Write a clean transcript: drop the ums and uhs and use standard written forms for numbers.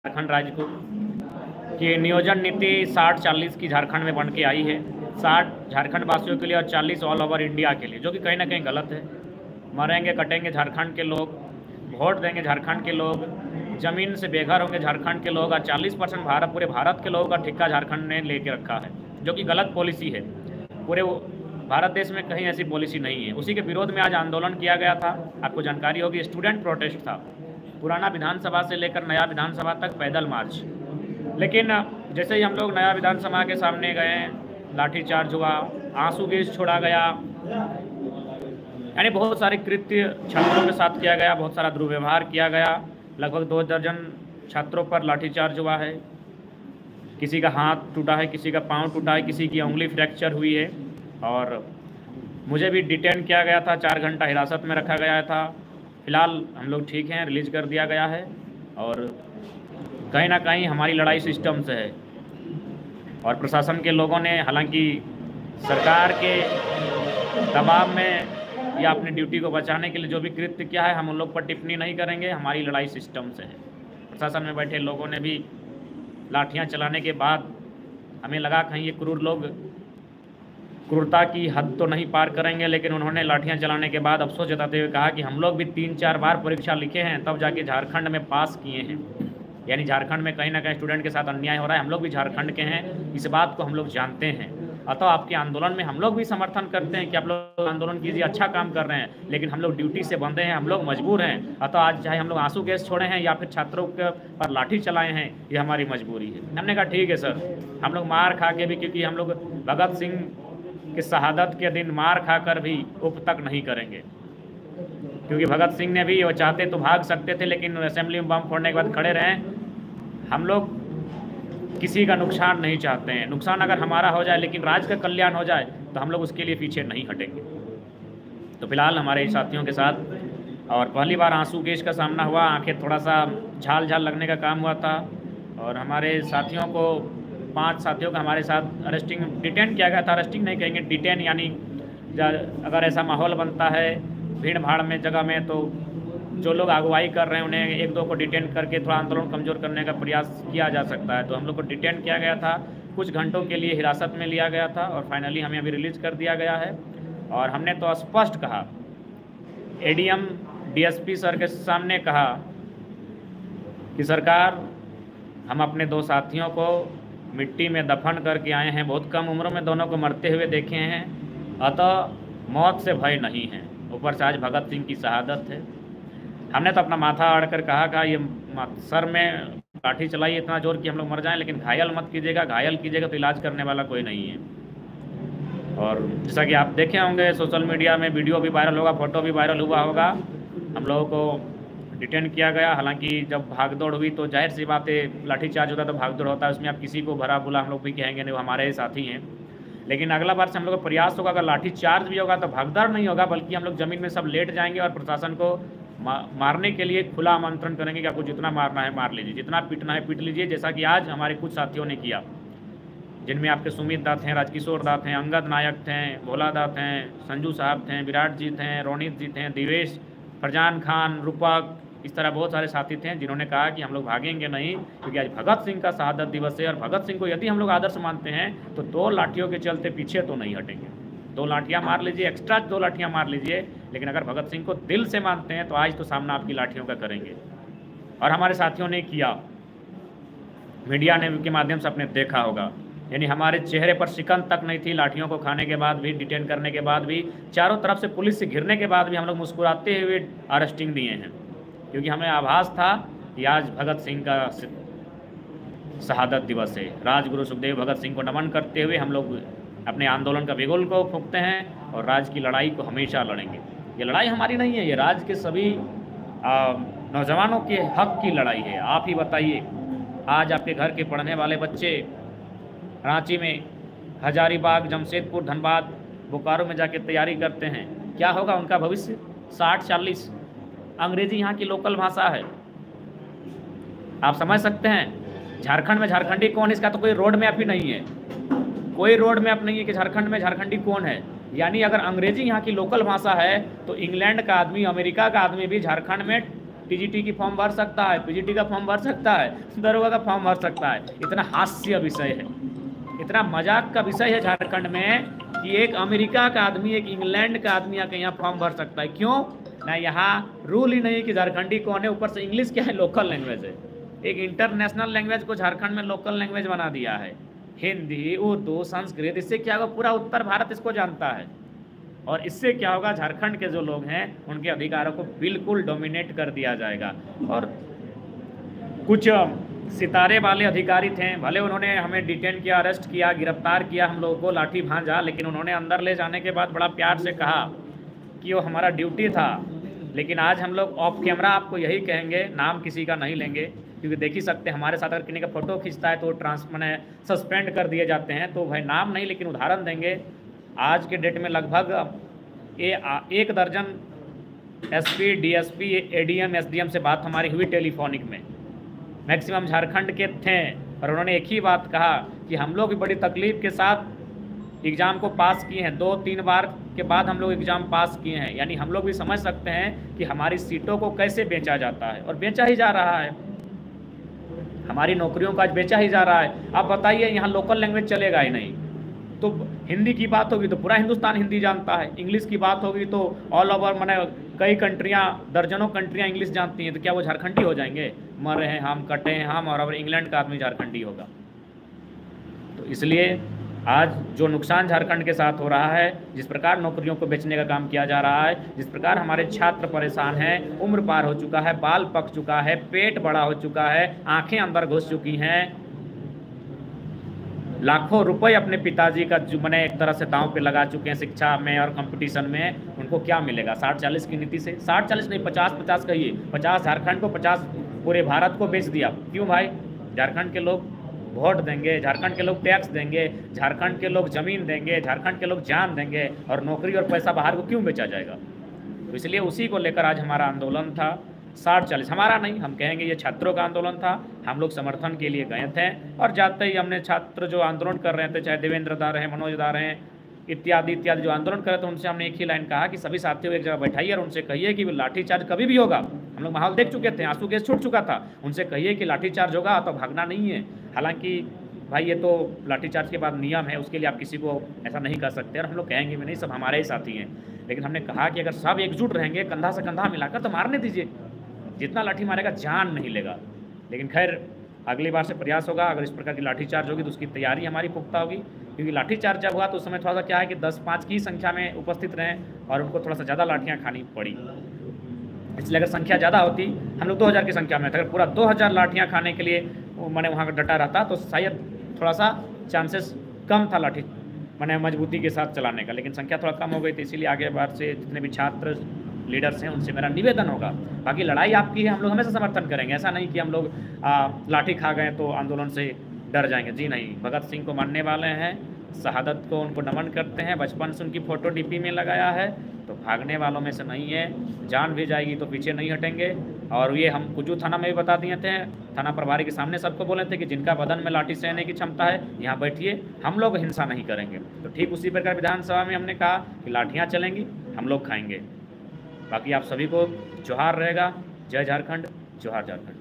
झारखंड राज्य को कि नियोजन नीति 60-40 की झारखंड में बन के आई है, 60 झारखंड वासियों के लिए और 40 ऑल ओवर इंडिया के लिए, जो कि कहीं ना कहीं गलत है। मरेंगे कटेंगे झारखंड के लोग, वोट देंगे झारखंड के लोग, ज़मीन से बेघर होंगे झारखंड के लोग, और 40% पूरे भारत के लोगों का ठिक्का झारखंड ने लेके रखा है, जो कि गलत पॉलिसी है। पूरे भारत देश में कहीं ऐसी पॉलिसी नहीं है। उसी के विरोध में आज आंदोलन किया गया था। आपको जानकारी होगी, स्टूडेंट प्रोटेस्ट था, पुराना विधानसभा से लेकर नया विधानसभा तक पैदल मार्च। लेकिन जैसे ही हम लोग नया विधानसभा के सामने गए, लाठीचार्ज हुआ, आंसू गैस छोड़ा गया, यानी बहुत सारे कृत्य छात्रों के साथ किया गया, बहुत सारा दुर्व्यवहार किया गया। लगभग 2 दर्जन छात्रों पर लाठीचार्ज हुआ है, किसी का हाथ टूटा है, किसी का पाँव टूटा है, किसी की उंगली फ्रैक्चर हुई है। और मुझे भी डिटेन किया गया था, 4 घंटा हिरासत में रखा गया था। फ़िलहाल हम लोग ठीक हैं, रिलीज़ कर दिया गया है। और कहीं ना कहीं हमारी लड़ाई सिस्टम से है, और प्रशासन के लोगों ने, हालांकि सरकार के दबाव में या अपनी ड्यूटी को बचाने के लिए जो भी कृत्य किया है, हम उन लोग पर टिप्पणी नहीं करेंगे। हमारी लड़ाई सिस्टम से है। प्रशासन में बैठे लोगों ने भी लाठियां चलाने के बाद हमें लगा कहीं ये क्रूर लोग क्रूरता की हद तो नहीं पार करेंगे, लेकिन उन्होंने लाठियां चलाने के बाद अफसोस जताते हुए कहा कि हम लोग भी 3-4 बार परीक्षा लिखे हैं, तब जाके झारखंड में पास किए हैं। यानी झारखंड में कहीं ना कहीं स्टूडेंट के साथ अन्याय हो रहा है। हम लोग भी झारखंड के हैं, इस बात को हम लोग जानते हैं। अतः आपके आंदोलन में हम लोग भी समर्थन करते हैं कि आप लोग आंदोलन कीजिए, अच्छा काम कर रहे हैं, लेकिन हम लोग ड्यूटी से बंधे हैं, हम लोग मजबूर हैं। अतः आज चाहे हम लोग आंसू गैस छोड़े हैं या फिर छात्रों के पर लाठी चलाए हैं, ये हमारी मजबूरी है। हमने कहा ठीक है सर, हम लोग मार खा के भी, क्योंकि हम लोग भगत सिंह की शहादत के दिन मार खाकर भी उप तक नहीं करेंगे, क्योंकि भगत सिंह ने भी, वो चाहते तो भाग सकते थे, लेकिन असेंबली में बम फोड़ने के बाद खड़े रहे। हम लोग किसी का नुकसान नहीं चाहते हैं। नुकसान अगर हमारा हो जाए लेकिन राज्य का कल्याण हो जाए तो हम लोग उसके लिए पीछे नहीं हटेंगे। तो फिलहाल हमारे साथियों के साथ, और पहली बार आंसू गैस का सामना हुआ, आंखें थोड़ा सा झाल झाल लगने का काम हुआ था। और हमारे साथियों को, 5 साथियों का हमारे साथ डिटेन किया गया था। अरेस्टिंग नहीं कहेंगे, डिटेन, यानी अगर ऐसा माहौल बनता है भीड़ भाड़ में जगह में, तो जो लोग अगुवाई कर रहे हैं उन्हें 1-2 को डिटेन करके थोड़ा आंदोलन कमज़ोर करने का प्रयास किया जा सकता है। तो हम लोग को डिटेन किया गया था, कुछ घंटों के लिए हिरासत में लिया गया था, और फाइनली हमें अभी रिलीज़ कर दिया गया है। और हमने तो स्पष्ट कहा, एडीएम डीएसपी सर के सामने कहा कि सरकार, हम अपने 2 साथियों को मिट्टी में दफन करके आए हैं, बहुत कम उम्र में दोनों को मरते हुए देखे हैं, अतः मौत से भय नहीं है। ऊपर से आज भगत सिंह की शहादत है। हमने तो अपना माथा अड़कर कहा ये सर में लाठी चलाई इतना जोर कि हम लोग मर जाएं, लेकिन घायल मत कीजिएगा, घायल कीजिएगा तो इलाज करने वाला कोई नहीं है। और जैसा कि आप देखे होंगे सोशल मीडिया में वीडियो भी वायरल होगा, फ़ोटो भी वायरल हुआ होगा। हम लोगों को डिटेन किया गया, हालांकि जब भागदौड़ हुई तो जाहिर सी बात है, लाठीचार्ज होता है तो भागदौड़ होता है, उसमें आप किसी को भरा बुला हम लोग भी कहेंगे नहीं, वो हमारे ही साथी हैं। लेकिन अगला बार से हम लोग का प्रयास होगा, अगर लाठीचार्ज भी होगा तो भागदौड़ नहीं होगा, बल्कि हम लोग ज़मीन में सब लेट जाएंगे और प्रशासन को मारने के लिए खुला आमंत्रण करेंगे कि आपको जितना मारना है मार लीजिए, जितना पीटना है पीट लीजिए, जैसा कि आज हमारे कुछ साथियों ने किया, जिनमें आपके सुमित दास हैं, राजकिशोर दास हैं, अंगद नायक थे, भोला दास हैं, संजू साहब थे, विराट जी थे, रोनित जी थे, दिवेश, फरजान खान, रूपक, इस तरह बहुत सारे साथी थे जिन्होंने कहा कि हम लोग भागेंगे नहीं, क्योंकि आज भगत सिंह का शहादत दिवस है, और भगत सिंह को यदि हम लोग आदर्श मानते हैं तो 2 लाठियों के चलते पीछे तो नहीं हटेंगे। 2 लाठियाँ मार लीजिए, एक्स्ट्रा 2 लाठियाँ मार लीजिए, लेकिन अगर भगत सिंह को दिल से मानते हैं तो आज तो सामना आपकी लाठियों का करेंगे। और हमारे साथियों ने किया, मीडिया ने के माध्यम से आपने देखा होगा, यानी हमारे चेहरे पर शिकन तक नहीं थी। लाठियों को खाने के बाद भी, डिटेन करने के बाद भी, चारों तरफ से पुलिस से घिरने के बाद भी हम लोग मुस्कुराते हुए अरेस्टिंग दिए हैं, क्योंकि हमें आभास था कि आज भगत सिंह का शहादत दिवस है। राजगुरु सुखदेव भगत सिंह को नमन करते हुए हम लोग अपने आंदोलन का बिगुल को फूंकते हैं, और राज्य की लड़ाई को हमेशा लड़ेंगे। ये लड़ाई हमारी नहीं है, ये राज्य के सभी नौजवानों के हक की लड़ाई है। आप ही बताइए, आज आपके घर के पढ़ने वाले बच्चे रांची में, हजारीबाग, जमशेदपुर, धनबाद, बोकारो में जाके तैयारी करते हैं, क्या होगा उनका भविष्य? 60-40 अंग्रेजी यहाँ की लोकल भाषा है, आप समझ सकते हैं। झारखंड में झारखंडी कौन है, इसका तो कोई रोड मैप ही नहीं है, कोई रोड मैप नहीं है कि झारखंड में झारखंडी कौन है। यानी अगर अंग्रेजी यहाँ की लोकल भाषा है तो इंग्लैंड का आदमी, अमेरिका का आदमी भी झारखंड में टीजीटी की फॉर्म भर सकता है, पीजीटी का फॉर्म भर सकता है, दरोगा का फॉर्म भर सकता है। इतना हास्य विषय है, इतना मजाक का विषय है झारखंड में कि एक अमेरिका का आदमी, एक इंग्लैंड का आदमी आके यहाँ फॉर्म भर सकता है। क्यों ना? यहाँ रूल ही नहीं कि झारखंडी कौन है। ऊपर से इंग्लिश क्या है? लोकल लैंग्वेज है। एक इंटरनेशनल लैंग्वेज को झारखंड में लोकल लैंग्वेज बना दिया है। हिंदी, उर्दू, संस्कृत, इससे क्या होगा? पूरा उत्तर भारत इसको जानता है। और इससे क्या होगा? झारखंड के जो लोग हैं उनके अधिकारों को बिल्कुल डोमिनेट कर दिया जाएगा। और कुछ सितारे वाले अधिकारी थे, भले उन्होंने हमें डिटेन किया, अरेस्ट किया, गिरफ्तार किया, हम लोगों को लाठी भांजा, लेकिन उन्होंने अंदर ले जाने के बाद बड़ा प्यार से कहा कि वो हमारा ड्यूटी था। लेकिन आज हम लोग ऑफ कैमरा आपको यही कहेंगे, नाम किसी का नहीं लेंगे, क्योंकि देख ही सकते हैं हमारे साथ अगर किसी का फोटो खींचता है तो मैंने सस्पेंड कर दिए जाते हैं। तो भाई नाम नहीं, लेकिन उदाहरण देंगे। आज के डेट में लगभग 1 दर्जन एसपी, डीएसपी, एडीएम, एसडीएम से बात हमारी हुई टेलीफोनिक में। मैक्सिमम झारखंड के थे और उन्होंने एक ही बात कहा कि हम लोग भी बड़ी तकलीफ़ के साथ एग्ज़ाम को पास किए हैं। 2-3 बार के बाद हम लोग एग्ज़ाम पास किए हैं। यानी हम लोग भी समझ सकते हैं कि हमारी सीटों को कैसे बेचा जाता है, और बेचा ही जा रहा है। हमारी नौकरियों का आज बेचा ही जा रहा है। आप बताइए, यहाँ लोकल लैंग्वेज चलेगा ही नहीं। तो हिंदी की बात होगी तो पूरा हिंदुस्तान हिंदी जानता है, इंग्लिश की बात होगी तो ऑल ओवर, मैंने कई कंट्रियाँ, दर्जनों कंट्रियाँ इंग्लिश जानती हैं। तो क्या वो झारखंडी हो जाएंगे? मरे हैं हम, कटे हैं हम, और अब इंग्लैंड का आदमी झारखंडी होगा? तो इसलिए आज जो नुकसान झारखंड के साथ हो रहा है, जिस प्रकार नौकरियों को बेचने का काम किया जा रहा है, जिस प्रकार हमारे छात्र परेशान हैं, उम्र पार हो चुका है, बाल पक चुका है, पेट बड़ा हो चुका है, आंखें अंदर घुस चुकी हैं, लाखों रुपए अपने पिताजी का जो मैंने एक तरह से दांव पे लगा चुके हैं शिक्षा में और कंपटीशन में। उनको क्या मिलेगा? 60-40 की नीति से, 60-40 नहीं, 50-50 कहिए, 50 झारखंड को, 50 पूरे भारत को बेच दिया। क्यों भाई? झारखंड के लोग वोट देंगे, झारखंड के लोग टैक्स देंगे, झारखंड के लोग ज़मीन देंगे, झारखंड के लोग जान देंगे, और नौकरी और पैसा बाहर को क्यों बेचा जाएगा? तो इसलिए उसी को लेकर आज हमारा आंदोलन था। 60-40 हमारा नहीं, हम कहेंगे ये छात्रों का आंदोलन था। हम लोग समर्थन के लिए गए थे, और जाते ही हमने छात्र जो आंदोलन कर रहे थे, चाहे देवेंद्र दा रहे, मनोज दा रहे, इत्यादि इत्यादि जो आंदोलन कर रहे थे, उनसे हमने एक ही लाइन कहा कि सभी साथियों को एक जगह बैठाइए और उनसे कहिए कि लाठीचार्ज कभी भी होगा। हम लोग माहौल देख चुके थे, आंसू गैस छूट चुका था। उनसे कहिए कि लाठीचार्ज होगा तो भागना नहीं है। हालांकि भाई ये तो लाठीचार्ज के बाद नियम है, उसके लिए आप किसी को ऐसा नहीं कर सकते, और हम लोग कहेंगे भी नहीं, सब हमारे ही साथी हैं। लेकिन हमने कहा कि अगर सब एकजुट रहेंगे, कंधा से कंधा मिलाकर, तो मारने दीजिए। जितना लाठी मारेगा जान नहीं लेगा। लेकिन खैर अगली बार से प्रयास होगा, अगर इस प्रकार की लाठीचार्ज होगी तो उसकी तैयारी हमारी पुख्ता होगी। क्योंकि लाठीचार्ज जब हुआ तो उस समय थोड़ा सा क्या है कि 10-5 की संख्या में उपस्थित रहें, और उनको थोड़ा सा ज़्यादा लाठियाँ खानी पड़ी। इसलिए अगर संख्या ज़्यादा होती, हम लोग 2000 की संख्या में थे, अगर पूरा 2000 लाठियाँ खाने के लिए मैंने वहाँ डटा रहता तो शायद थोड़ा सा चांसेस कम था लाठी मैंने मजबूती के साथ चलाने का। लेकिन संख्या थोड़ा कम हो गई थी, इसीलिए आगे बार से जितने भी छात्र लीडर्स हैं उनसे मेरा निवेदन होगा, बाकी लड़ाई आपकी है, हम लोग हमेशा समर्थन करेंगे। ऐसा नहीं कि हम लोग लाठी खा गए तो आंदोलन से डर जाएंगे, जी नहीं। भगत सिंह को मानने वाले हैं, शहादत को उनको नमन करते हैं, बचपन से उनकी फ़ोटो डीपी में लगाया है, तो भागने वालों में से नहीं है। जान भी जाएगी तो पीछे नहीं हटेंगे। और ये हम कुजू थाना में भी बता दिए थे, थाना प्रभारी के सामने सबको बोले थे कि जिनका बदन में लाठी सहने की क्षमता है यहाँ बैठिए, हम लोग हिंसा नहीं करेंगे। तो ठीक उसी प्रकार विधानसभा में हमने कहा कि लाठियाँ चलेंगी, हम लोग खाएंगे। बाकी आप सभी को जोहार रहेगा। जय झारखंड, जोहार झारखंड।